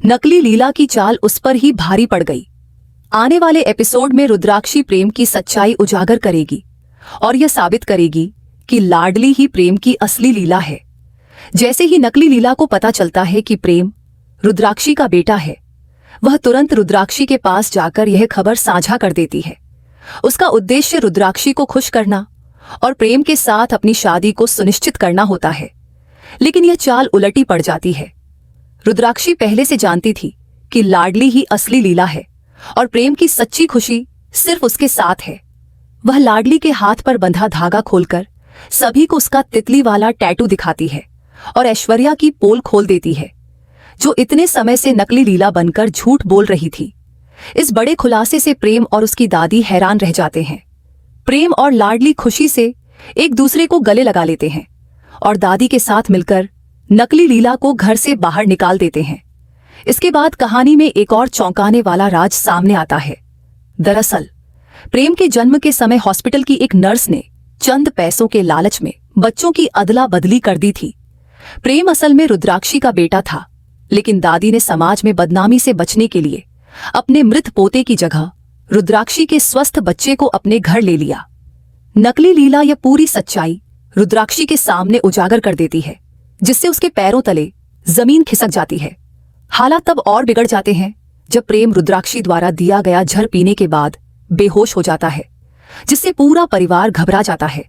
नकली लीला की चाल उस पर ही भारी पड़ गई। आने वाले एपिसोड में रुद्राक्षी प्रेम की सच्चाई उजागर करेगी और यह साबित करेगी कि लाडली ही प्रेम की असली लीला है। जैसे ही नकली लीला को पता चलता है कि प्रेम रुद्राक्षी का बेटा है, वह तुरंत रुद्राक्षी के पास जाकर यह खबर साझा कर देती है। उसका उद्देश्य रुद्राक्षी को खुश करना और प्रेम के साथ अपनी शादी को सुनिश्चित करना होता है। लेकिन यह चाल उलटी पड़ जाती है। रुद्राक्षी पहले से जानती थी कि लाडली ही असली लीला है और प्रेम की सच्ची खुशी सिर्फ उसके साथ है। वह लाडली के हाथ पर बंधा धागा खोलकर सभी को उसका तितली वाला टैटू दिखाती है और ऐश्वर्या की पोल खोल देती है, जो इतने समय से नकली लीला बनकर झूठ बोल रही थी। इस बड़े खुलासे से प्रेम और उसकी दादी हैरान रह जाते हैं। प्रेम और लाडली खुशी से एक दूसरे को गले लगा लेते हैं और दादी के साथ मिलकर नकली लीला को घर से बाहर निकाल देते हैं। इसके बाद कहानी में एक और चौंकाने वाला राज सामने आता है। दरअसल प्रेम के जन्म के समय हॉस्पिटल की एक नर्स ने चंद पैसों के लालच में बच्चों की अदला बदली कर दी थी। प्रेम असल में रुद्राक्षी का बेटा था, लेकिन दादी ने समाज में बदनामी से बचने के लिए अपने मृत पोते की जगह रुद्राक्षी के स्वस्थ बच्चे को अपने घर ले लिया। नकली लीला यह पूरी सच्चाई रुद्राक्षी के सामने उजागर कर देती है, जिससे उसके पैरों तले जमीन खिसक जाती है। हालात तब और बिगड़ जाते हैं जब प्रेम रुद्राक्षी द्वारा दिया गया जहर पीने के बाद बेहोश हो जाता है, जिससे पूरा परिवार घबरा जाता है।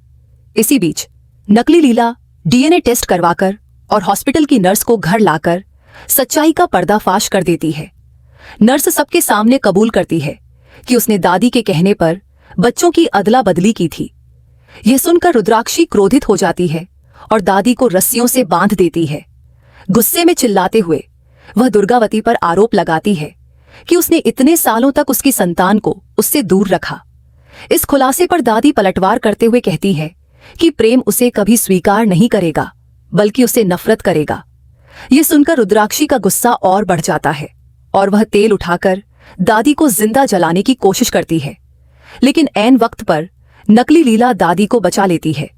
इसी बीच नकली लीला डीएनए टेस्ट करवाकर और हॉस्पिटल की नर्स को घर लाकर सच्चाई का पर्दाफाश कर देती है। नर्स सबके सामने कबूल करती है कि उसने दादी के कहने पर बच्चों की अदला बदली की थी। यह सुनकर रुद्राक्षी क्रोधित हो जाती है और दादी को रस्सियों से बांध देती है। गुस्से में चिल्लाते हुए वह दुर्गावती पर आरोप लगाती है कि उसने इतने सालों तक उसकी संतान को उससे दूर रखा। इस खुलासे पर दादी पलटवार करते हुए कहती है कि प्रेम उसे कभी स्वीकार नहीं करेगा, बल्कि उसे नफरत करेगा। यह सुनकर रुद्राक्षी का गुस्सा और बढ़ जाता है और वह तेल उठाकर दादी को जिंदा जलाने की कोशिश करती है। लेकिन ऐन वक्त पर नकली लीला दादी को बचा लेती है।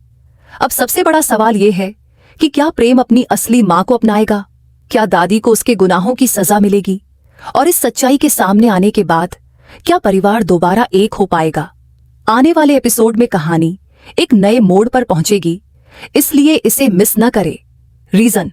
अब सबसे बड़ा सवाल यह है कि क्या प्रेम अपनी असली मां को अपनाएगा? क्या दादी को उसके गुनाहों की सजा मिलेगी? और इस सच्चाई के सामने आने के बाद क्या परिवार दोबारा एक हो पाएगा? आने वाले एपिसोड में कहानी एक नए मोड़ पर पहुंचेगी, इसलिए इसे मिस न करें। रीजन